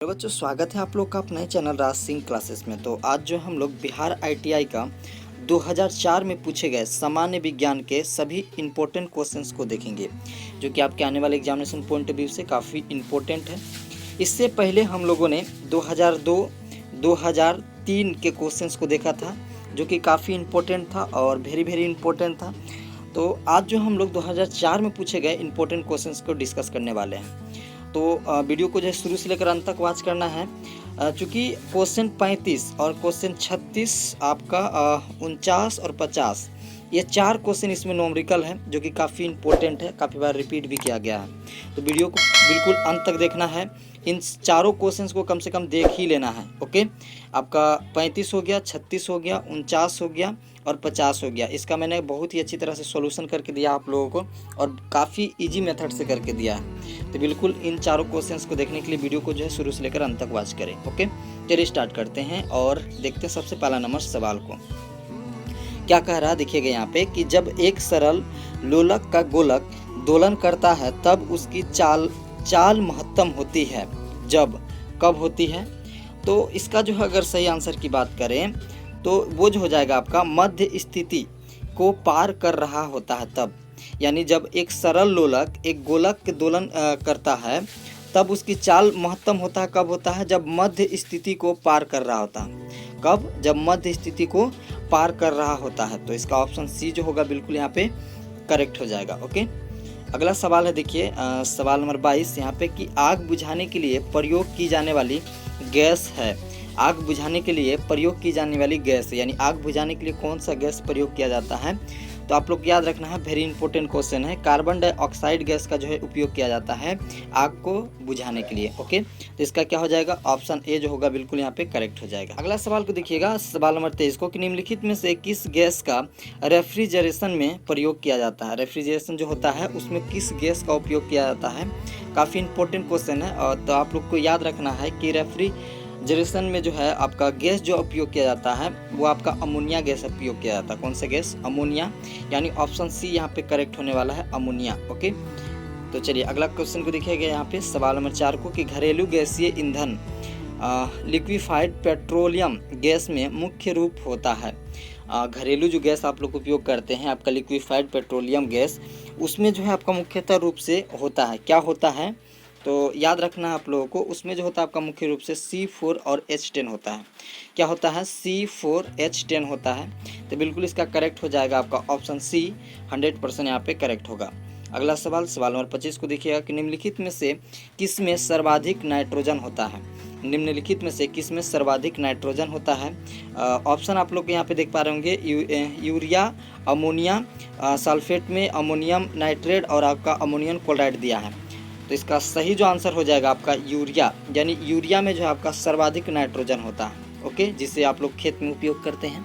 तो बच्चों स्वागत है आप लोग का अपने चैनल राज सिंह क्लासेस में। तो आज जो हम लोग बिहार आईटीआई का 2004 में पूछे गए सामान्य विज्ञान के सभी इम्पोर्टेंट क्वेश्चंस को देखेंगे, जो कि आपके आने वाले एग्जामिनेशन पॉइंट ऑफ व्यू से काफ़ी इम्पोर्टेंट है। इससे पहले हम लोगों ने 2002 2003 के क्वेश्चंस को देखा था, जो कि काफ़ी इम्पोर्टेंट था और वेरी इम्पोर्टेंट था। तो आज जो हम लोग 2004 में पूछे गए इम्पोर्टेंट क्वेश्चंस को डिस्कस करने वाले हैं। तो वीडियो को जो है शुरू से लेकर अंत तक वॉच करना है, चूँकि क्वेश्चन 35 और क्वेश्चन 36 आपका 49 और 50 ये चार क्वेश्चन इसमें न्यूमेरिकल है, जो कि काफ़ी इंपॉर्टेंट है, काफ़ी बार रिपीट भी किया गया है। तो वीडियो को बिल्कुल अंत तक देखना है। इन चारों क्वेश्चंस को कम से कम देख ही लेना है। ओके, आपका 35 हो गया, 36 हो गया, 49 हो गया और 50 हो गया। इसका मैंने बहुत ही अच्छी तरह से सॉल्यूशन करके दिया आप लोगों को और काफ़ी इजी मेथड से करके दिया है। तो बिल्कुल इन चारों क्वेश्चंस को देखने के लिए वीडियो को जो है शुरू से लेकर अंत तक वॉच करें। ओके, चलिए स्टार्ट करते हैं और देखते हैं सबसे पहला नंबर सवाल को क्या कह रहा है। देखिएगा यहाँ पे कि जब एक सरल लोलक का गोलक दोलन करता है तब उसकी चाल महत्तम होती है। जब कब होती है? तो इसका जो है अगर सही आंसर की बात करें तो वो जो हो जाएगा आपका मध्य स्थिति को पार कर रहा होता है तब। यानी जब एक सरल लोलक एक गोलक के दोलन करता है तब उसकी चाल महत्तम होता है। कब होता है? जब मध्य स्थिति को पार कर रहा होता है। कब? जब मध्य स्थिति को पार कर रहा होता है। तो इसका ऑप्शन सी जो होगा बिल्कुल यहाँ पे करेक्ट हो जाएगा। ओके, अगला सवाल है, देखिए सवाल नंबर 22 यहाँ पे कि आग बुझाने के लिए प्रयोग की जाने वाली गैस है। आग बुझाने के लिए प्रयोग की जाने वाली गैस, यानी आग बुझाने के लिए कौन सा गैस प्रयोग किया जाता है? तो आप लोग याद रखना है, वेरी इंपॉर्टेंट क्वेश्चन है। कार्बन डाइऑक्साइड गैस का जो है उपयोग किया जाता है आग को बुझाने के लिए। ओके, तो इसका क्या हो जाएगा? ऑप्शन ए जो होगा बिल्कुल यहाँ पे करेक्ट हो जाएगा। अगला सवाल को देखिएगा, सवाल नंबर 23 को कि निम्नलिखित में से किस गैस का रेफ्रिजरेशन में प्रयोग किया जाता है? रेफ्रिजरेशन जो होता है उसमें किस गैस का उपयोग किया जाता है? काफ़ी इंपॉर्टेंट क्वेश्चन है। और तो आप लोग को याद रखना है कि रेफ्रिजरेशन में जो है आपका गैस जो उपयोग किया जाता है वो आपका अमोनिया गैस उपयोग किया जाता है। कौन सा गैस? अमोनिया, यानी ऑप्शन सी यहाँ पे करेक्ट होने वाला है, अमोनिया। ओके, तो चलिए अगला क्वेश्चन को देखिएगा यहाँ पे सवाल नंबर 4 को कि घरेलू गैसीय ईंधन लिक्विफाइड पेट्रोलियम गैस में मुख्य रूप होता है। घरेलू जो गैस आप लोग उपयोग करते हैं आपका लिक्विफाइड पेट्रोलियम गैस, उसमें जो है आपका मुख्यतः रूप से होता है, क्या होता है? तो याद रखना आप लोगों को, उसमें जो होता है आपका मुख्य रूप से C4 और H10 होता है। क्या होता है? C4H10 होता है। तो बिल्कुल इसका करेक्ट हो जाएगा आपका ऑप्शन सी, 100% यहाँ पे करेक्ट होगा। अगला सवाल, सवाल नंबर 25 को देखिएगा कि निम्नलिखित में से किस में सर्वाधिक नाइट्रोजन होता है? निम्नलिखित में से किस में सर्वाधिक नाइट्रोजन होता है? ऑप्शन आप लोग यहाँ पे देख पा रहे होंगे, यूरिया, अमोनिया सल्फेट में, अमोनियम नाइट्रेट और आपका अमोनियम क्लोराइड दिया है। तो इसका सही जो आंसर हो जाएगा आपका यूरिया, यानी यूरिया में जो है आपका सर्वाधिक नाइट्रोजन होता है। ओके, जिसे आप लोग खेत में उपयोग करते हैं।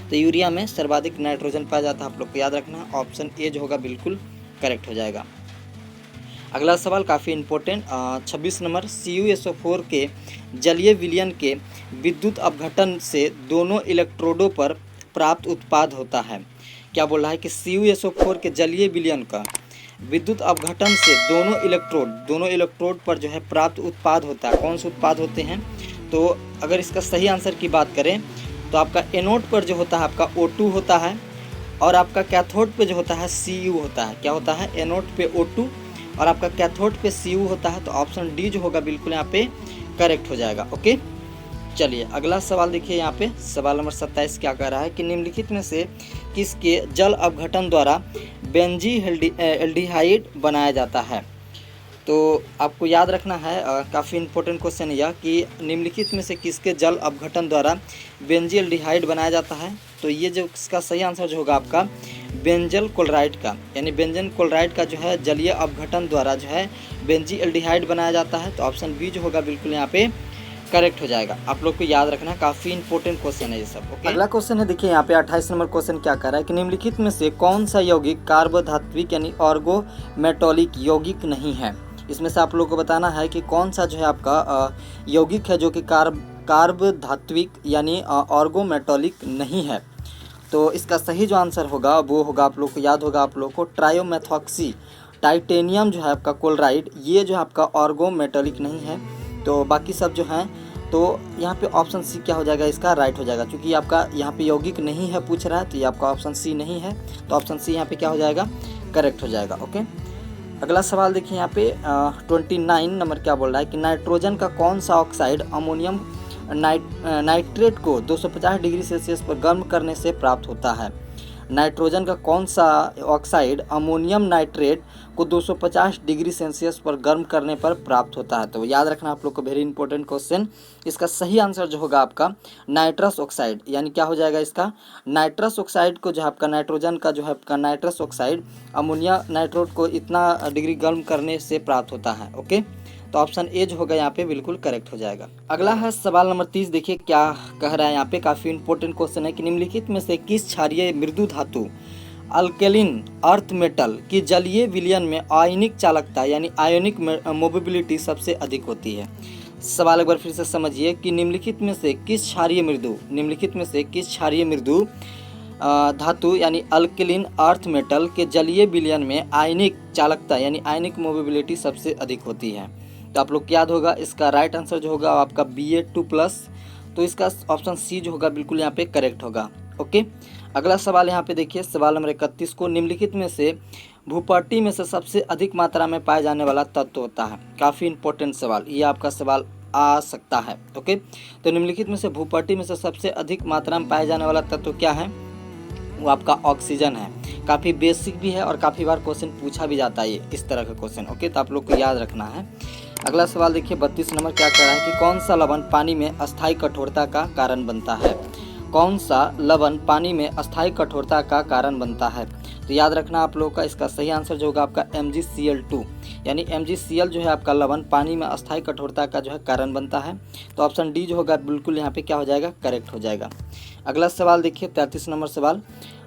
तो यूरिया में सर्वाधिक नाइट्रोजन पाया जाता है, आप लोग को याद रखना। ऑप्शन ए जो होगा बिल्कुल करेक्ट हो जाएगा। अगला सवाल काफ़ी इंपॉर्टेंट, 26 नंबर, CuSO4 के जलीय विलयन के विद्युत अपघटन से दोनों इलेक्ट्रोडों पर प्राप्त उत्पाद होता है। क्या बोल रहा है कि CuSO4 के जलीय विलयन का विद्युत अपघटन से दोनों इलेक्ट्रोड पर जो है प्राप्त उत्पाद होता है। कौन से उत्पाद होते हैं? तो अगर इसका सही आंसर की बात करें तो आपका एनोड पर जो होता है आपका O2 होता है और आपका कैथोड पे जो होता है Cu होता है। क्या होता है? एनोड पे O2 और आपका कैथोड पे Cu होता है। तो ऑप्शन डी जो होगा बिल्कुल यहाँ पे करेक्ट हो जाएगा। ओके, चलिए अगला सवाल देखिए यहाँ पे सवाल नंबर 27 क्या कह रहा है कि निम्नलिखित में से किसके जल अपघटन द्वारा बेंजील्डिहाइड बनाया जाता है? तो आपको याद रखना है, काफ़ी इंपॉर्टेंट क्वेश्चन है यह कि निम्नलिखित में से किसके जल अपघटन द्वारा बेंजील्डिहाइड बनाया जाता है? तो ये जो इसका सही आंसर जो होगा आपका बेंजल क्लोराइड का, यानी बेंजन क्लोराइड का जो है जलीय अपघटन द्वारा जो है बेंजील्डिहाइड बनाया जाता है। तो ऑप्शन बी जो होगा बिल्कुल यहाँ पे करेक्ट हो जाएगा। आप लोग को याद रखना, काफ़ी इंपॉर्टेंट क्वेश्चन है ये सब। ओके, अगला क्वेश्चन है, देखिए यहाँ पे 28 नंबर क्वेश्चन क्या कर रहा है कि निम्नलिखित में से कौन सा यौगिक कार्बोधात्विक यानी ऑर्गोमेटॉलिक यौगिक नहीं है? इसमें से आप लोग को बताना है कि कौन सा जो है आपका यौगिक है जो कि कार्बोधात्विक यानी ऑर्गोमेटॉलिक नहीं है। तो इसका सही जो आंसर होगा वो होगा, आप लोग को याद होगा, आप लोग को ट्रायोमेथॉक्सी टाइटेनियम जो है आपका क्लोराइड, ये जो आपका ऑर्गोमेटॉलिक नहीं है। तो बाकी सब जो हैं तो यहाँ पे ऑप्शन सी क्या हो जाएगा, इसका राइट हो जाएगा। क्योंकि आपका यहाँ पे यौगिक नहीं है पूछ रहा है, तो ये आपका ऑप्शन सी नहीं है, तो ऑप्शन सी यहाँ पे क्या हो जाएगा, करेक्ट हो जाएगा। ओके, अगला सवाल देखिए यहाँ पे 29 नंबर क्या बोल रहा है कि नाइट्रोजन का कौन सा ऑक्साइड अमोनियम नाइट्रेट को 250 डिग्री सेल्सियस पर गर्म करने से प्राप्त होता है। नाइट्रोजन का कौन सा ऑक्साइड अमोनियम नाइट्रेट को 250 डिग्री सेल्सियस पर गर्म करने पर प्राप्त होता है। तो याद रखना आप लोग को, वेरी इंपॉर्टेंट क्वेश्चन। इसका सही आंसर जो होगा आपका नाइट्रस ऑक्साइड, यानी क्या हो जाएगा इसका, नाइट्रस ऑक्साइड को जो है आपका नाइट्रोजन का जो है आपका नाइट्रस ऑक्साइड अमोनिया नाइट्रेट को इतना डिग्री गर्म करने से प्राप्त होता है। ओके, तो ऑप्शन ए जो होगा यहाँ पे बिल्कुल करेक्ट हो जाएगा। अगला है सवाल नंबर 30। देखिए क्या कह रहा है यहाँ पे, काफ़ी इंपॉर्टेंट क्वेश्चन है कि निम्नलिखित में से किस क्षारीय मृदु धातु अल्केलिन अर्थ मेटल की जलीय विलयन में आयनिक चालकता यानी आयोनिक मोबिलिटी सबसे अधिक होती है। सवाल एक बार फिर से समझिए कि निम्नलिखित में से किस क्षारीय मृदु धातु यानी अल्केलिन अर्थ मेटल के जलीय विलयन में आयनिक चालकता यानी आयनिक मोबिलिटी सबसे अधिक होती है। तो आप लोग याद होगा, इसका राइट आंसर जो होगा आपका Ba2+, तो इसका ऑप्शन सी जो होगा बिल्कुल यहाँ पे करेक्ट होगा। ओके, अगला सवाल यहाँ पे देखिए, सवाल नंबर 31 को, निम्नलिखित में से भूपट्टी में से सबसे अधिक मात्रा में पाया जाने वाला तत्व होता है। काफ़ी इंपॉर्टेंट सवाल, ये आपका सवाल आ सकता है। ओके, तो निम्नलिखित में से भूपट्टी में से सबसे अधिक मात्रा में पाया जाने वाला तत्व क्या है, वो आपका ऑक्सीजन है। काफ़ी बेसिक भी है और काफ़ी बार क्वेश्चन पूछा भी जाता है इस तरह का क्वेश्चन। ओके, तो आप लोग को याद रखना है। अगला सवाल देखिए 32 नंबर क्या कह रहा है कि कौन सा लवण पानी में अस्थायी कठोरता का कारण बनता है। कौन सा लवण पानी में अस्थायी कठोरता का कारण बनता है। तो याद रखना आप लोगों का, इसका सही आंसर जो होगा आपका MgCl2, यानी MgCl जो है आपका लवण पानी में अस्थायी कठोरता का जो है कारण बनता है। तो ऑप्शन डी जो होगा बिल्कुल यहाँ पे क्या हो जाएगा, करेक्ट हो जाएगा। अगला सवाल देखिए 33 नंबर सवाल,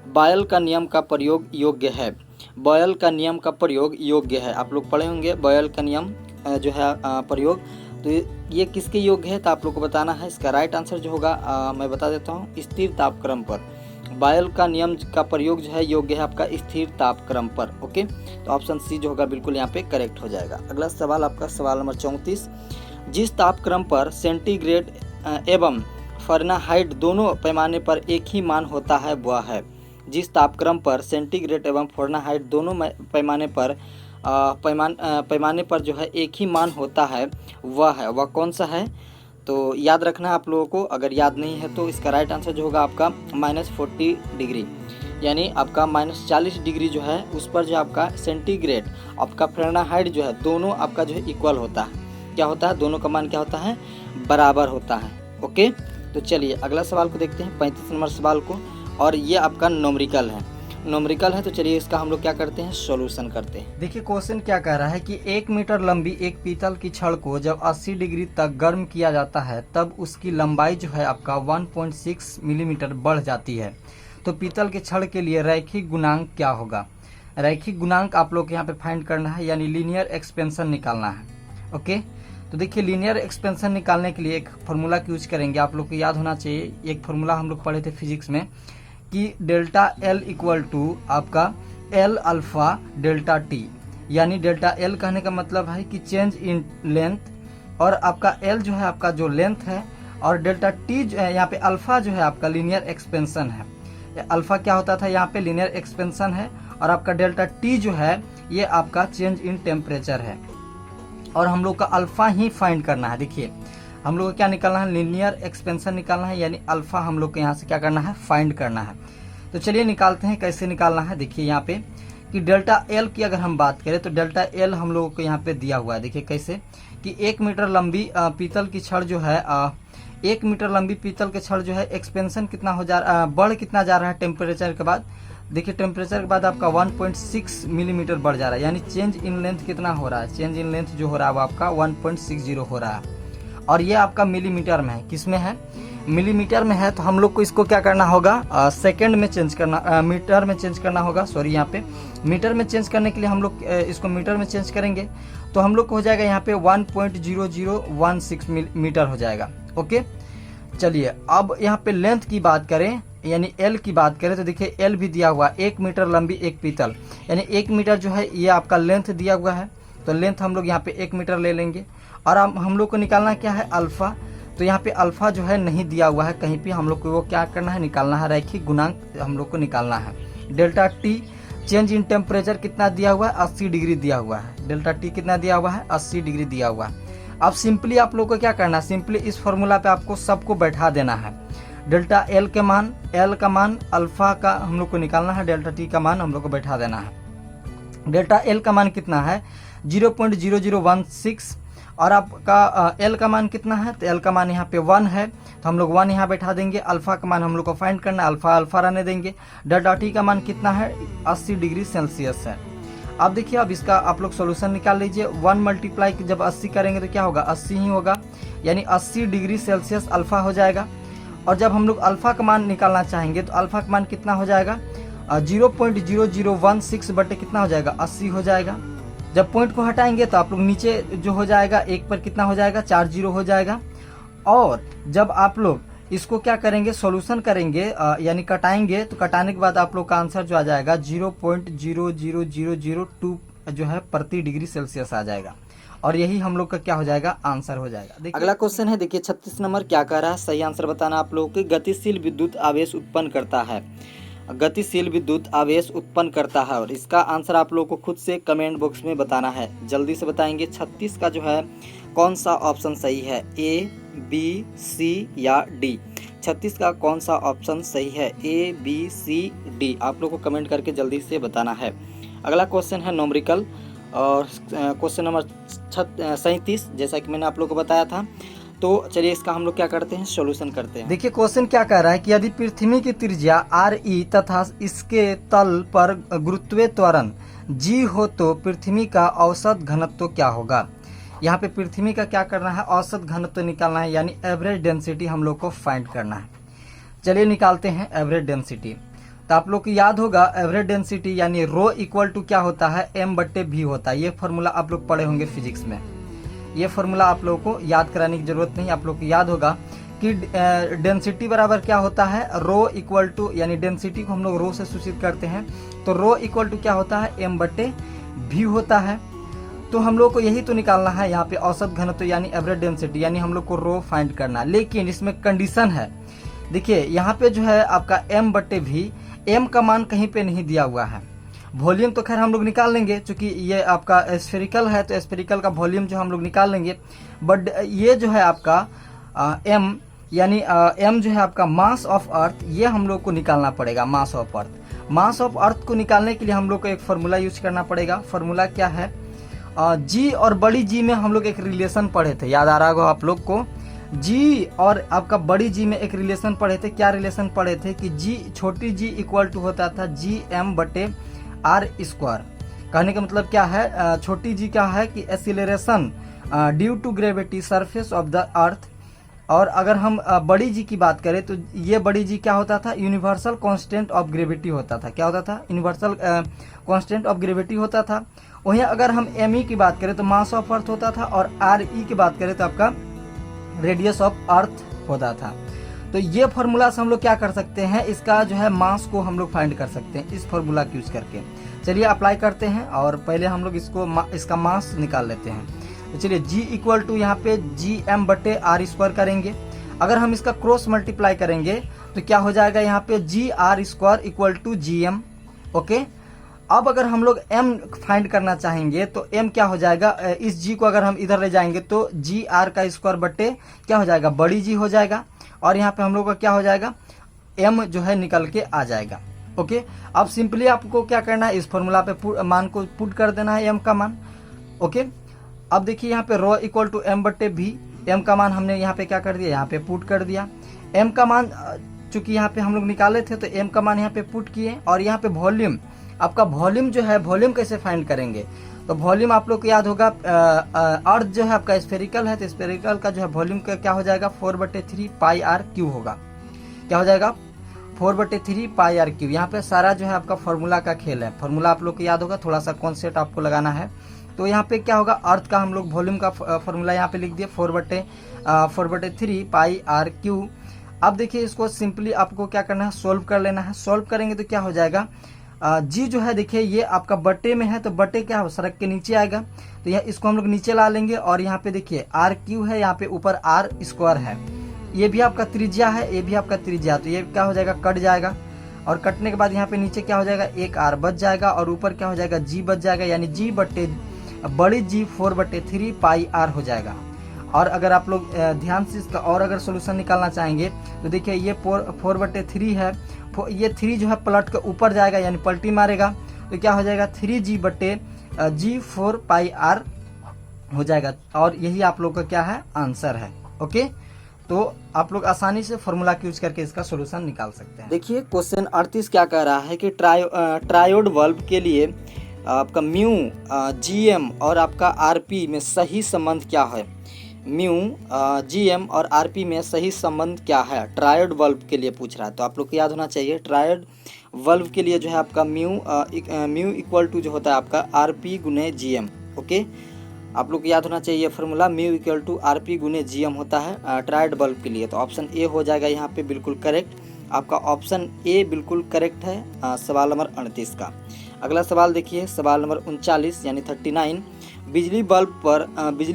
बॉयल का नियम का प्रयोग योग्य है। बॉयल का नियम का प्रयोग योग्य है, आप लोग पढ़े होंगे बॉयल का नियम जो है प्रयोग, तो ये किसके योग्य है, तो आप लोग को बताना है। इसका राइट आंसर जो होगा मैं बता देता हूँ, स्थिर तापक्रम पर। बॉयल का नियम का प्रयोग जो है योग्य है आपका स्थिर तापक्रम पर। ओके, तो ऑप्शन सी जो होगा बिल्कुल यहाँ पे करेक्ट हो जाएगा। अगला सवाल आपका सवाल नंबर 34, जिस तापक्रम पर सेंटीग्रेड एवं फ़ारेनहाइट दोनों पैमाने पर एक ही मान होता है वह है। जिस तापक्रम पर सेंटीग्रेड एवं फ़ारेनहाइट दोनों पैमाने पर जो है एक ही मान होता है वह कौन सा है। तो याद रखना है आप लोगों को, अगर याद नहीं है तो इसका राइट आंसर जो होगा आपका -40 डिग्री, यानी आपका -40 डिग्री जो है उस पर जो आपका सेंटीग्रेड आपका फ़ारेनहाइट जो है दोनों आपका जो है इक्वल होता है। क्या होता है, दोनों का मान क्या होता है, बराबर होता है। ओके, तो चलिए अगला सवाल को देखते हैं 35 नंबर सवाल को, और ये आपका न्यूमेरिकल है। तो चलिए इसका हम लोग क्या करते हैं, सॉल्यूशन करते हैं। देखिए क्वेश्चन क्या कह रहा है कि 1 मीटर लंबी एक पीतल की छड़ को जब 80 डिग्री तक गर्म किया जाता है तब उसकी लंबाई जो है आपका 1.6 मिलीमीटर बढ़ जाती है। तो पीतल के छड़ के लिए रैखिक गुणांक क्या होगा। रैखिक गुणांक आप लोग यहाँ पे फाइंड करना है, यानी लीनियर एक्सपेंशन निकालना है। ओके, तो देखिए लीनियर एक्सपेंशन निकालने के लिए एक फार्मूला का यूज करेंगे, आप लोग को याद होना चाहिए। एक फार्मूला हम लोग पढ़े थे फिजिक्स में कि डेल्टा L इक्वल टू आपका L अल्फा डेल्टा T, यानी डेल्टा L कहने का मतलब है कि चेंज इन लेंथ, और आपका L जो है आपका जो लेंथ है, और डेल्टा T जो है यहाँ पे अल्फा जो है आपका लीनियर एक्सपेंशन है। अल्फा क्या होता था, यहाँ पे लीनियर एक्सपेंशन है, और आपका डेल्टा T जो है ये आपका चेंज इन टेम्परेचर है, और हम लोग का अल्फा ही फाइंड करना है। देखिए हम लोग को क्या निकालना है, लीनियर एक्सपेंशन निकालना है, यानी अल्फा हम लोग को यहाँ से क्या करना है, फाइंड करना है। तो चलिए निकालते हैं, कैसे निकालना है। देखिए यहाँ पे कि डेल्टा L की अगर हम बात करें तो डेल्टा L हम लोगों को यहाँ पे दिया हुआ है। देखिए कैसे कि 1 मीटर लंबी पीतल की छड़ जो है 1 मीटर लंबी पीतल के छड़ जो है एक्सपेंशन कितना हो बढ़ कितना जा रहा है टेम्परेचर के बाद। देखिए टेम्परेचर के बाद आपका 1.6 मिलीमीटर बढ़ जा रहा है, यानी चेंज इन लेंथ कितना हो रहा है, चेंज इन लेंथ जो हो रहा है वो आपका 1.60 हो रहा है, और ये आपका मिलीमीटर में है। किस में है, मिलीमीटर में है। तो हम लोग को इसको क्या करना होगा, सेकंड में चेंज करना, मीटर में चेंज करना होगा। सॉरी, यहाँ पे मीटर में चेंज करने के लिए हम लोग इसको मीटर में चेंज करेंगे, तो हम लोग को हो जाएगा यहाँ पे 1.0016 मीटर हो जाएगा। ओके, चलिए अब यहाँ पे लेंथ की बात करें, यानी L की बात करें, तो देखिए L भी दिया हुआ 1 मीटर लंबी एक पीतल, यानी 1 मीटर जो है ये आपका लेंथ दिया हुआ है। तो लेंथ हम लोग यहाँ पे 1 मीटर ले लेंगे, और हम लोग को निकालना क्या है, अल्फ़ा। तो यहाँ पे अल्फ़ा जो है नहीं दिया हुआ है कहीं पे, हम लोग को वो क्या करना है, निकालना है, रैखिक गुणांक हम लोग को निकालना है। Delta T change in temperature कितना दिया हुआ है, 80 डिग्री दिया हुआ है। डेल्टा टी कितना दिया हुआ है, 80 डिग्री दिया हुआ है। अब सिंपली आप लोग को क्या करना है, सिंपली इस फॉर्मूला पे आपको सबको बैठा देना है। डेल्टा एल का मान अल्फ़ा का हम लोग को निकालना है, डेल्टा टी का मान हम लोग को बैठा देना है। डेल्टा एल का मान कितना है, 0.0016, और आपका एल का मान कितना है, तो एल का मान यहाँ पे 1 है, तो हम लोग 1 यहाँ बैठा देंगे। अल्फ़ा का मान हम लोग को फाइंड करना है, अल्फ़ा रहने देंगे। डेल्टा टी का मान कितना है, 80 डिग्री सेल्सियस है। अब देखिए, अब इसका आप लोग सोल्यूशन निकाल लीजिए। 1 मल्टीप्लाई जब 80 करेंगे तो क्या होगा, 80 ही होगा, यानी 80 डिग्री सेल्सियस अल्फ़ा हो जाएगा। और जब हम लोग अल्फ़ा का मान निकालना चाहेंगे तो अल्फ़ा का मान कितना हो जाएगा, 0.0016 बटे कितना हो जाएगा, 80 हो जाएगा। जब पॉइंट को हटाएंगे तो आप लोग नीचे जो हो जाएगा, एक पर कितना हो जाएगा, 4 जीरो हो जाएगा। और जब आप लोग इसको क्या करेंगे, सॉल्यूशन करेंगे, यानी कटाएंगे, तो कटाने के बाद आप लोग का आंसर जो आ जाएगा 0.00002 जो है प्रति डिग्री सेल्सियस आ जाएगा। और यही हम लोग का क्या हो जाएगा, आंसर हो जाएगा। अगला क्वेश्चन है, देखिए 36 नंबर क्या कह रहा है, सही आंसर बताना आप लोगों की। गतिशील विद्युत आवेश उत्पन्न करता है, गतिशील विद्युत आवेश उत्पन्न करता है, और इसका आंसर आप लोगों को खुद से कमेंट बॉक्स में बताना है, जल्दी से बताएंगे। 36 का जो है कौन सा ऑप्शन सही है, ए, बी, सी या डी। 36 का कौन सा ऑप्शन सही है, ए, बी, सी, डी, आप लोग को कमेंट करके जल्दी से बताना है। अगला क्वेश्चन है न्यूमेरिकल, और क्वेश्चन नंबर 37, जैसा कि मैंने आप लोग को बताया था। तो चलिए इसका हम लोग क्या करते हैं, सॉल्यूशन करते हैं। देखिए क्वेश्चन क्या कह रहा है कि यदि पृथ्वी की त्रिज्या RE तथा इसके तल पर गुरुत्वीय त्वरण G हो तो पृथ्वी का औसत घनत्व क्या होगा। यहाँ पे पृथ्वी का क्या करना है, औसत घनत्व निकालना है, यानी एवरेज डेंसिटी हम लोग को फाइंड करना है। चलिए निकालते हैं एवरेज डेंसिटी। तो आप लोग को याद होगा एवरेज डेंसिटी यानी रो इक्वल टू क्या होता है, m/v होता है। ये फॉर्मूला आप लोग पढ़े होंगे फिजिक्स में, ये फॉर्मूला आप लोगों को याद कराने की जरूरत नहीं, आप लोग को याद होगा कि डेंसिटी बराबर क्या होता है, रो इक्वल टू, यानी डेंसिटी को हम लोग रो से सूचित करते हैं, तो रो इक्वल टू क्या होता है, m/v होता है। तो हम लोग को यही तो निकालना है यहाँ पे, औसत घनत्व यानी एवरेज डेंसिटी, यानी हम लोग को रो फाइंड करना। लेकिन इसमें कंडीशन है, देखिए यहाँ पे जो है आपका m/v, m का मान कहीं पे नहीं दिया हुआ है। वॉल्यूम तो खैर हम लोग निकाल लेंगे, क्योंकि ये आपका स्फेरिकल है तो स्फेरिकल का वॉल्यूम जो हम लोग निकाल लेंगे। बट ये जो है आपका m, यानी m जो है आपका मास ऑफ अर्थ, ये हम लोग को निकालना पड़ेगा, mass of earth. Mass of earth को निकालने के लिए हम लोग को एक फार्मूला यूज करना पड़ेगा। फार्मूला क्या है, g और बड़ी g में हम लोग एक रिलेशन पढ़े थे, याद आ रहा होगा आप लोग को। g और आपका बड़ी g में एक रिलेशन पढ़े थे, क्या रिलेशन पढ़े थे कि g, छोटी g इक्वल टू होता था Gm/r²। कहने का मतलब क्या है, छोटी g क्या है कि acceleration due to gravity surface of the earth. और अगर हम बड़ी g की बात करें तो ये बड़ी g क्या होता था, यूनिवर्सल कांस्टेंट ऑफ ग्रेविटी होता था। क्या होता था, यूनिवर्सल कांस्टेंट ऑफ ग्रेविटी होता था। वहीं अगर हम me की बात करें तो मास ऑफ अर्थ होता था, और re की बात करें तो आपका रेडियस ऑफ अर्थ होता था। तो ये फार्मूला से हम लोग क्या कर सकते हैं, इसका जो है मास को हम लोग फाइंड कर सकते हैं इस फार्मूला को यूज करके। चलिए अप्लाई करते हैं, और पहले हम लोग इसका मास निकाल लेते हैं। तो चलिए g इक्वल टू यहाँ पे Gm/r² करेंगे। अगर हम इसका क्रॉस मल्टीप्लाई करेंगे तो क्या हो जाएगा, यहाँ पे Gr² equal to Gm। Okay, अब अगर हम लोग m फाइंड करना चाहेंगे तो m क्या हो जाएगा, इस g को अगर हम इधर ले जाएंगे तो Gr² बटे क्या हो जाएगा, बड़ी g हो जाएगा, और यहाँ पे हम लोग का क्या हो जाएगा, m जो है निकल के आ जाएगा। ओके, अब सिंपली आपको क्या करना है, इस फॉर्मूला पे मान को पुट कर देना है, m का मान। ओके, अब देखिए यहाँ पे rho equal to m/v, m का मान हमने यहाँ पे क्या कर दिया, यहाँ पे पुट कर दिया। m का मान चूंकि यहाँ पे हम लोग निकाले थे तो m का मान यहाँ पे पुट किए। और यहाँ पे वॉल्यूम, आपका वॉल्यूम जो है, वॉल्यूम कैसे फाइंड करेंगे, तो वॉल्यूम आप लोग को याद होगा, अर्थ जो है आपका स्फेरिकल है, तो स्फेरिकल का जो है वॉल्यूम का क्या हो जाएगा, 4/3 πr³ होगा। क्या हो जाएगा, 4/3 πr³। यहाँ पे सारा जो है आपका फार्मूला का खेल है, फार्मूला आप लोग को याद होगा, थोड़ा सा कॉन्सेप्ट आपको लगाना है। तो यहाँ पे क्या होगा, अर्थ का हम लोग वॉल्यूम का फार्मूला यहाँ पे लिख दिए, 4/3 πr³। अब देखिए इसको सिंपली आपको क्या करना है, सोल्व कर लेना है। सोल्व करेंगे तो क्या हो जाएगा, जी जो है देखिए ये आपका बटे में है, तो बटे क्या है सड़क के नीचे आएगा, तो यह इसको हम लोग नीचे ला लेंगे। और यहाँ पे देखिए आर क्यू है, यहाँ पे ऊपर आर स्क्वायर है, ये भी आपका त्रिज्या है, ये भी आपका त्रिज्या, तो ये क्या हो जाएगा कट जाएगा। और कटने के बाद यहाँ पे नीचे क्या हो जाएगा एक आर बच जाएगा, और ऊपर क्या हो जाएगा जी बच जाएगा, यानी जी बटे बड़ी जी 4/3 पाई आर हो जाएगा। और अगर आप लोग ध्यान से इसका और अगर सोल्यूशन निकालना चाहेंगे तो देखिए ये 4/3 है, ये 3 जो है पलट के ऊपर जाएगा यानी पलटी मारेगा, तो क्या हो जाएगा 3g/g 4 पाई आर हो जाएगा। और यही आप लोग का क्या है आंसर है। ओके, तो आप लोग आसानी से फॉर्मूला का यूज करके इसका सोल्यूशन निकाल सकते हैं। देखिए क्वेश्चन 38 क्या कह रहा है कि ट्रायोड बल्ब के लिए आपका म्यू जीएम और आपका आरपी में सही संबंध क्या है। म्यू जीएम और आरपी में सही संबंध क्या है, ट्रायोड बल्ब के लिए पूछ रहा है। तो आप लोग को याद होना चाहिए ट्रायोड बल्ब के लिए जो है आपका म्यू इक्वल टू जो होता है आपका आरपी गुने जीएम। ओके, आप लोग को याद होना चाहिए formula mu equal to RP गुने जीएम होता है ट्रायोड बल्ब के लिए। तो ऑप्शन ए हो जाएगा यहाँ पे बिल्कुल करेक्ट, आपका ऑप्शन ए बिल्कुल करेक्ट है सवाल नंबर 38 का। अगला सवाल देखिए सवाल नंबर 39 यानी 39, बिजली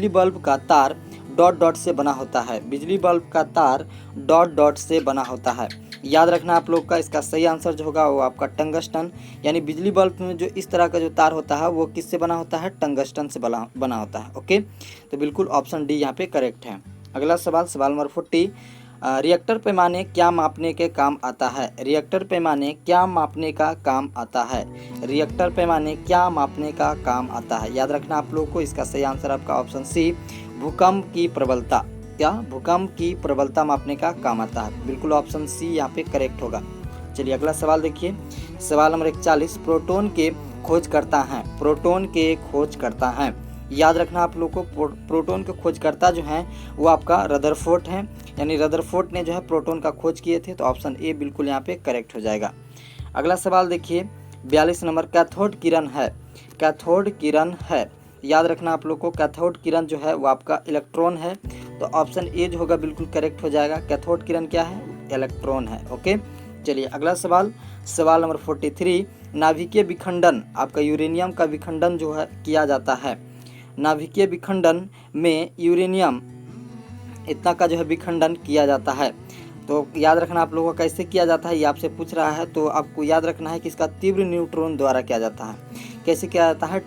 बल्ब का तार डॉट डॉट से बना होता है। बिजली बल्ब का तार डॉट डॉट से बना होता है। याद रखना आप लोग का इसका सही आंसर जो होगा वो आपका टंगस्टन, यानी बिजली बल्ब में जो इस तरह का जो तार होता है वो किससे बना होता है, टंगस्टन से बना होता है। ओके, तो बिल्कुल ऑप्शन डी यहाँ पे करेक्ट है। अगला सवाल सवाल नंबर 40, रिएक्टर पैमाने क्या मापने के काम आता है। रिएक्टर पैमाने क्या मापने का काम आता है। रिएक्टर पैमाने क्या मापने का काम आता है। याद रखना आप लोग को इसका सही आंसर आपका ऑप्शन सी, भूकंप की प्रबलता। क्या भूकंप की प्रबलता मापने का काम आता है, बिल्कुल ऑप्शन सी यहाँ पे करेक्ट होगा। चलिए अगला सवाल देखिए सवाल नंबर 41, प्रोटॉन के खोज करता है। प्रोटॉन के खोज करता है। याद रखना आप लोग को प्रोटॉन के खोजकर्ता जो हैं वो आपका रदरफोर्ड हैं, यानी रदरफोर्ड ने जो है प्रोटॉन का खोज किए थे। तो ऑप्शन ए बिल्कुल यहाँ पे करेक्ट हो जाएगा। अगला सवाल देखिए 42 नंबर, कैथोड किरण है। कैथोड किरण है, याद रखना आप लोग को कैथोड किरण जो है वो आपका इलेक्ट्रॉन है। तो ऑप्शन ए जो होगा बिल्कुल करेक्ट हो जाएगा। कैथोड किरण क्या है, इलेक्ट्रॉन है। ओके, चलिए अगला सवाल सवाल नंबर 43, नाभिकीय विखंडन, आपका यूरेनियम का विखंडन जो है किया जाता है। नाभिकीय विखंडन में यूरेनियम इतना का जो है विखंडन किया जाता है। तो याद रखना आप लोगों को कैसे किया जाता है ये आपसे पूछ रहा है। तो आपको याद रखना है कि इसका तीव्र न्यूट्रॉन द्वारा किया जाता है। कैसे किया जाता है,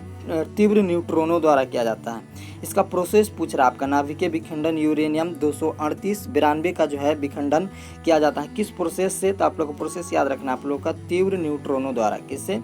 तीव्र न्यूट्रॉनों द्वारा किया जाता है। इसका प्रोसेस पूछ रहा है आपका, नाभिकीय विखंडन यूरेनियम 238-92 का जो है विखंडन किया जाता है किस प्रोसेस से। तो आप लोग को प्रोसेस याद रखना आप लोग का तीव्र न्यूट्रॉनों द्वारा, किससे,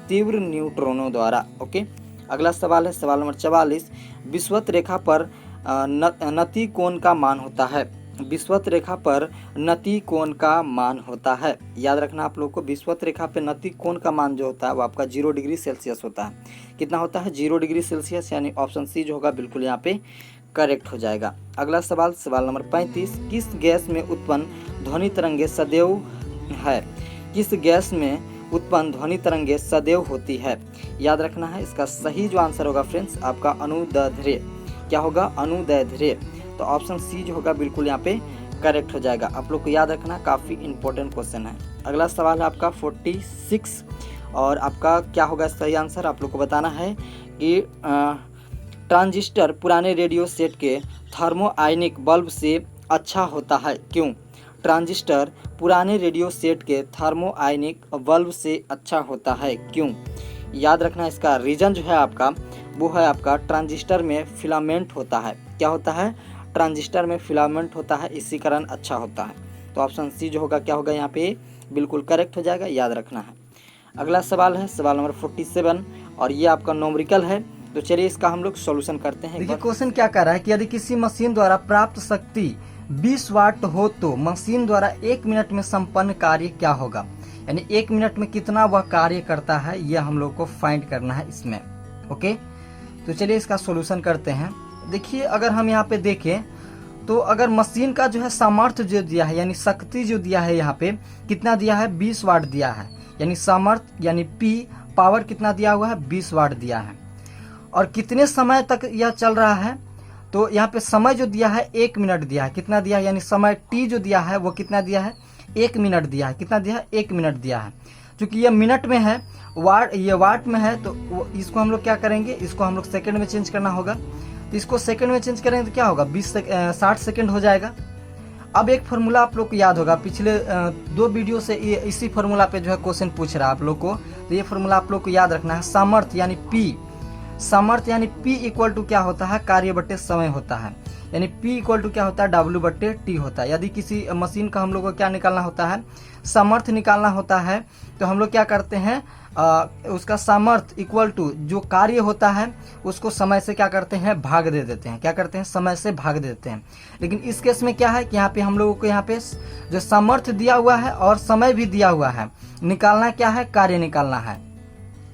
तीव्र न्यूट्रॉनों द्वारा। ओके, अगला सवाल है सवाल नंबर 44, विषुवत रेखा पर नति कोण का मान होता है। विषुवत रेखा पर नति कोण का मान होता है। याद रखना आप लोग को विषुवत रेखा पे नति कोण का मान जो होता है वो आपका 0 डिग्री सेल्सियस होता है। कितना होता है, 0 डिग्री सेल्सियस, यानी ऑप्शन सी जो होगा बिल्कुल यहाँ पे करेक्ट हो जाएगा। अगला सवाल सवाल नंबर 35, किस गैस में उत्पन्न ध्वनि तरंगे सदैव है। किस गैस में उत्पन्न ध्वनि तरंगे सदैव होती है। याद रखना है इसका सही जो आंसर होगा फ्रेंड्स आपका अनुदैर्ध्य। क्या होगा, अनुदैर्ध्य। तो ऑप्शन सी जो होगा बिल्कुल यहाँ पे करेक्ट हो जाएगा। आप लोग को याद रखना, काफ़ी इंपॉर्टेंट क्वेश्चन है। अगला सवाल है आपका 46 और आपका क्या होगा सही आंसर आप लोग को बताना है कि ट्रांजिस्टर पुराने रेडियो सेट के थर्मो आयनिक बल्ब से अच्छा होता है, क्यों। ट्रांजिस्टर पुराने रेडियो सेट के थर्मो आयनिक बल्ब से अच्छा होता है, क्यों। याद रखना इसका रीज़न जो है आपका वो है आपका ट्रांजिस्टर में फिलामेंट होता है। क्या होता है, ट्रांजिस्टर में फिलामेंट होता है, इसी कारण अच्छा होता है। तो ऑप्शन सी जो होगा क्या होगा यहाँ पे बिल्कुल करेक्ट हो जाएगा, याद रखना है। अगला सवाल है सवाल नंबर 47 और ये आपका न्यूमेरिकल है। तो चलिए इसका हम लोग सॉल्यूशन करते हैं। देखिए क्वेश्चन क्या कर रहा है कि यदि किसी मशीन द्वारा प्राप्त शक्ति 20 वाट हो तो मशीन द्वारा 1 मिनट में संपन्न कार्य क्या होगा, यानी 1 मिनट में कितना वह कार्य करता है, यह हम लोग को फाइंड करना है इसमें। ओके, तो चलिए इसका सॉल्यूशन करते हैं। देखिए अगर हम यहाँ पे देखें तो अगर मशीन का जो है सामर्थ्य जो दिया है, यानी शक्ति जो दिया है यहाँ पे कितना दिया है, 20 वाट दिया है, यानी सामर्थ्य यानी पी पावर कितना दिया हुआ है, 20 वाट दिया है। और कितने समय तक यह चल रहा है, तो यहाँ पे समय जो दिया है 1 मिनट दिया है। कितना दिया है, यानी समय टी जो दिया है वो कितना दिया है, 1 मिनट दिया है। कितना दिया है, 1 मिनट दिया है। चूँकि ये मिनट में है, ये वाट में है, तो इसको हम लोग क्या करेंगे, इसको हम लोग सेकंड में चेंज करना होगा। तो इसको सेकंड में चेंज करेंगे तो क्या होगा, 60 सेकंड हो जाएगा। अब एक फार्मूला आप लोग को याद होगा, पिछले 2 वीडियो से इसी फार्मूला पे जो है क्वेश्चन पूछ रहा है आप लोग को। तो ये फार्मूला आप लोग को याद रखना है। सामर्थ्य यानी P, सामर्थ्य यानी P इक्वल टू क्या होता है, कार्य बटे समय होता है। यानी P इक्वल टू क्या होता है, W बटे T होता है। यदि किसी मशीन का हम लोग को क्या निकालना होता है, सामर्थ्य निकालना होता है, तो हम लोग क्या करते हैं, उसका सामर्थ्य इक्वल टू जो कार्य होता है उसको समय से क्या करते हैं, भाग दे देते हैं। क्या करते हैं, समय से भाग देते हैं। लेकिन इस केस में क्या है कि यहाँ पे हम लोगों को यहाँ पे जो सामर्थ्य दिया हुआ है और समय भी दिया हुआ है, निकालना क्या है, कार्य निकालना है।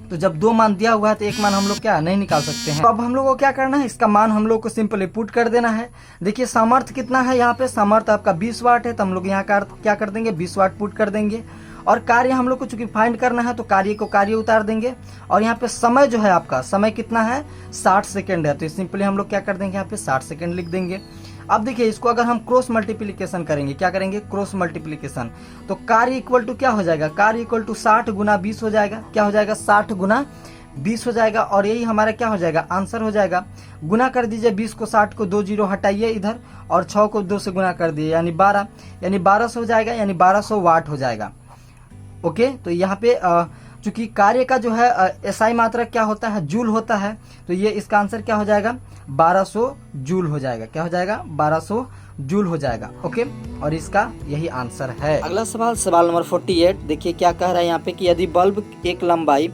तो जब 2 मान दिया हुआ है तो एक मान हम लोग क्या नहीं निकाल सकते हैं। तो अब हम लोग को क्या करना है, इसका मान हम लोग को सिंपली पुट कर देना है। देखिए सामर्थ्य कितना है, यहाँ पे सामर्थ्य आपका 20 वाट है, तो हम लोग यहाँ क्या कर देंगे, 20 वाट पुट कर देंगे। और कार्य हम लोग को चूंकि फाइंड करना है तो कार्य को कार्य उतार देंगे। और यहाँ पे समय जो है आपका, समय कितना है, 60 सेकेंड है, तो सिंपली हम लोग क्या कर देंगे, यहाँ पे 60 सेकेंड लिख देंगे। अब देखिए इसको अगर हम क्रॉस मल्टीप्लिकेशन करेंगे, क्या करेंगे, क्रॉस मल्टीप्लिकेशन, तो कार्य इक्वल टू क्या हो जाएगा, कार्य इक्वल टू 60 गुना 20 हो जाएगा। क्या हो जाएगा, 60 गुना 20 हो जाएगा। और यही हमारा क्या हो जाएगा, आंसर हो जाएगा। गुना कर दीजिए 20 को 60 को, 2 जीरो हटाइए इधर, और 6 को 2 से गुना कर दिए, यानी 12, यानी 1200 हो जाएगा, यानी 1200 वाट हो जाएगा। ओके, तो यहाँ पे चूंकि कार्य का जो है एसआई मात्रक क्या होता है, जूल होता है, तो ये इसका आंसर क्या हो जाएगा, 1200 जूल हो जाएगा। क्या हो जाएगा, 1200 जूल हो जाएगा। ओके, और इसका यही आंसर है। अगला सवाल, सवाल नंबर 48। देखिए क्या कह रहा है यहाँ पे कि यदि बल्ब एक लंबाई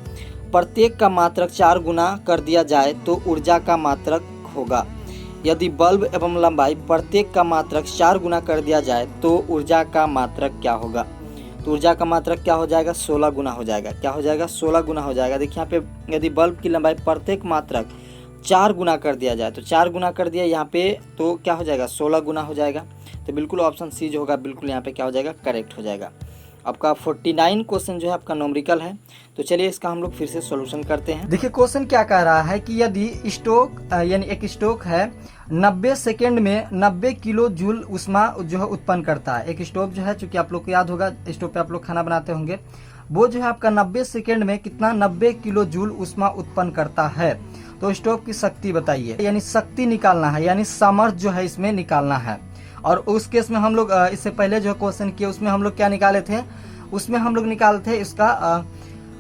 प्रत्येक का मात्रक 4 गुना कर दिया जाए तो ऊर्जा का मात्रक होगा। यदि बल्ब एवं लंबाई प्रत्येक का मात्रक 4 गुना कर दिया जाए तो ऊर्जा का मात्रक क्या होगा। तो ऊर्जा का मात्रक क्या हो जाएगा, 16 गुना हो जाएगा। क्या हो जाएगा, 16 गुना हो जाएगा। देखिए यहाँ पे यदि बल्ब की लंबाई प्रत्येक मात्रक 4 गुना कर दिया जाए, तो 4 गुना कर दिया यहाँ पे, तो क्या हो जाएगा, 16 गुना हो जाएगा। तो बिल्कुल ऑप्शन सी जो होगा, बिल्कुल यहाँ पे क्या हो जाएगा, करेक्ट हो जाएगा। आपका 49 क्वेश्चन जो है आपका न्यूमेरिकल है। तो चलिए इसका हम लोग फिर से सॉल्यूशन करते हैं। देखिए क्वेश्चन क्या कह रहा है कि यदि स्टोक यानी एक स्टोक है 90 सेकेंड में 90 किलो जूल उष्मा जो है उत्पन्न करता है। एक स्टोव जो है, चूंकि आप लोग को याद होगा स्टोव पे आप लोग खाना बनाते होंगे, वो जो है आपका 90 सेकेंड में कितना, 90 किलो जूल उष्मा उत्पन्न करता है। तो स्टोव की शक्ति बताइए, यानी शक्ति निकालना है, यानी सामर्थ्य जो है इसमें निकालना है। और उस केस में हम लोग इससे पहले जो क्वेश्चन किए उसमें हम लोग क्या निकाले थे, उसमें हम लोग निकाले थे इसका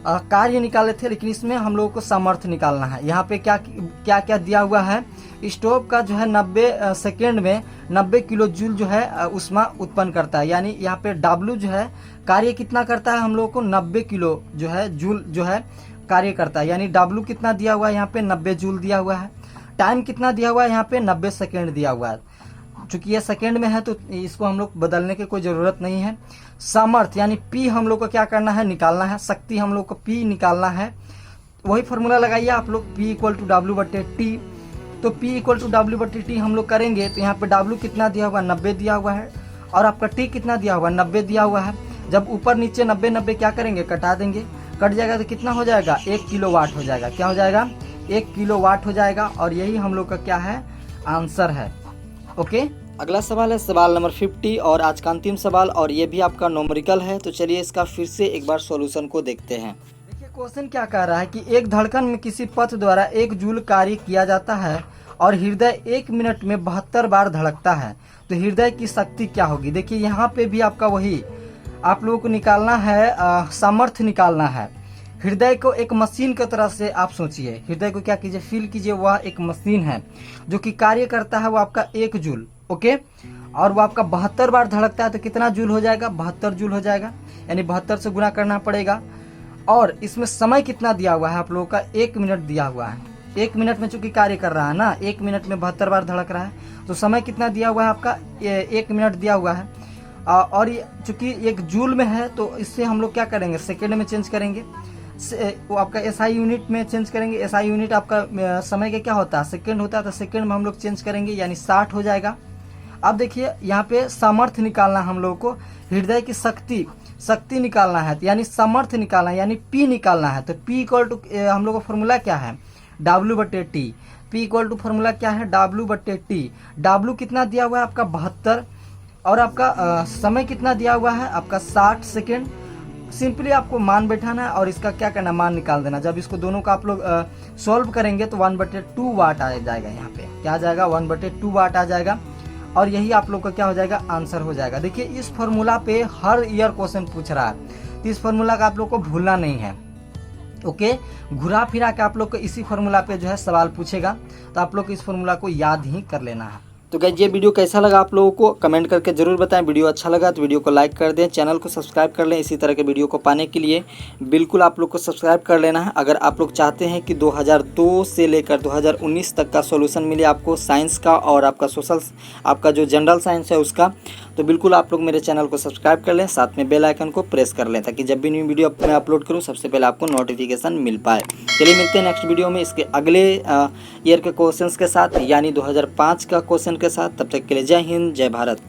कार्य निकाले थे, लेकिन इसमें हम लोगों को सामर्थ्य निकालना है। यहाँ पे क्या क्या क्या दिया हुआ है, स्टोव का जो है 90 सेकेंड में 90 किलो जूल जो है उष्मा उत्पन्न करता है। यानी यहाँ पे W जो है कार्य कितना करता है, हम लोगों को 90 किलो जो है जूल जो है कार्य करता है। यानी W कितना दिया हुआ है, यहाँ पे 90 जूल दिया हुआ है। टाइम कितना दिया हुआ है, यहाँ पे 90 सेकेंड दिया हुआ है। चूंकि ये सेकेंड में है तो इसको हम लोग बदलने की कोई जरूरत नहीं है। सामर्थ्य यानी P हम लोग को क्या करना है, निकालना है। शक्ति हम लोग को P निकालना है। वही फॉर्मूला लगाइए आप लोग, P इक्वल टू W बटे T। तो P इक्वल टू W बटे T हम लोग करेंगे तो यहाँ पे W कितना दिया हुआ, 90 दिया हुआ है, और आपका T कितना दिया हुआ, 90 दिया हुआ है। जब ऊपर नीचे 90 90 क्या करेंगे, कटा देंगे। कट जाएगा तो कितना हो जाएगा, 1 किलो वाट हो जाएगा। क्या हो जाएगा, 1 किलो वाट हो जाएगा। और यही हम लोग का क्या है, आंसर है। ओके, अगला सवाल है सवाल नंबर 50 और आज का अंतिम सवाल, और ये भी आपका न्यूमेरिकल है। तो चलिए इसका फिर से एक बार सॉल्यूशन को देखते हैं। देखिए क्वेश्चन क्या कह रहा है कि एक धड़कन में किसी पथ द्वारा 1 जूल कार्य किया जाता है और हृदय 1 मिनट में 72 बार धड़कता है, तो हृदय की शक्ति क्या होगी। देखिए यहाँ पे भी आपका वही आप लोगों को निकालना है, सामर्थ्य निकालना है। हृदय को एक मशीन की तरह से आप सोचिए, हृदय को क्या कीजिए, फील कीजिए, वह एक मशीन है जो कि कार्य करता है, वो आपका 1 जूल। ओके, और वो आपका 72 बार धड़कता है, तो कितना जूल हो जाएगा, 72 जूल हो जाएगा। यानी 72 से गुना करना पड़ेगा। और इसमें समय कितना दिया हुआ है आप लोगों का, 1 मिनट दिया हुआ है। 1 मिनट में चूंकि कार्य कर रहा है ना, 1 मिनट में 72 बार धड़क रहा है, तो समय कितना दिया हुआ है आपका, 1 मिनट दिया हुआ है। और ये चूंकि 1 जूल में है तो इससे हम लोग क्या करेंगे, सेकेंड में चेंज करेंगे। वो आपका एसआई यूनिट में चेंज करेंगे। एसआई यूनिट आपका समय का क्या होता है, सेकेंड होता है, तो सेकेंड में हम लोग चेंज करेंगे, यानी 60 हो जाएगा। अब देखिए यहाँ पे सामर्थ्य निकालना है हम लोगों को, हृदय की शक्ति निकालना है, यानी सामर्थ्य निकालना है, यानी P निकालना है। तो P इक्वल टू हम लोग का फॉर्मूला क्या है, W बटे T। P equal to formula क्या है, W बटे T। W कितना दिया हुआ है आपका 72, और आपका समय कितना दिया हुआ है आपका 60 सेकेंड। सिंपली आपको मान बैठाना है और इसका क्या करना, मान निकाल देना। जब इसको दोनों का आप लोग सॉल्व करेंगे तो 1/2 वाट आ जाएगा। यहाँ पे क्या आ जाएगा, 1/2 वाट आ जाएगा और यही आप लोग का क्या हो जाएगा, आंसर हो जाएगा। देखिए इस फॉर्मूला पे हर ईयर क्वेश्चन पूछ रहा है, तो इस फॉर्मूला का आप लोग को भूलना नहीं है। ओके, घुरा फिरा के आप लोग को इसी फॉर्मूला पे जो है सवाल पूछेगा, तो आप लोग को इस फॉर्मूला को याद ही कर लेना है। तो गाइस ये वीडियो कैसा लगा आप लोगों को कमेंट करके जरूर बताएं। वीडियो अच्छा लगा तो वीडियो को लाइक कर दें, चैनल को सब्सक्राइब कर लें। इसी तरह के वीडियो को पाने के लिए बिल्कुल आप लोग को सब्सक्राइब कर लेना है। अगर आप लोग चाहते हैं कि 2002 से लेकर 2019 तक का सॉल्यूशन मिले आपको साइंस का और आपका सोशल, आपका जो जनरल साइंस है उसका, तो बिल्कुल आप लोग मेरे चैनल को सब्सक्राइब कर लें, साथ में बेल आइकन को प्रेस कर लें ताकि जब भी न्यू वीडियो मैं अपलोड करूँ सबसे पहले आपको नोटिफिकेशन मिल पाए। चलिए मिलते हैं नेक्स्ट वीडियो में इसके अगले ईयर के क्वेश्चंस के साथ, यानी 2005 का क्वेश्चन के साथ। तब तक के लिए जय हिंद, जय भारत।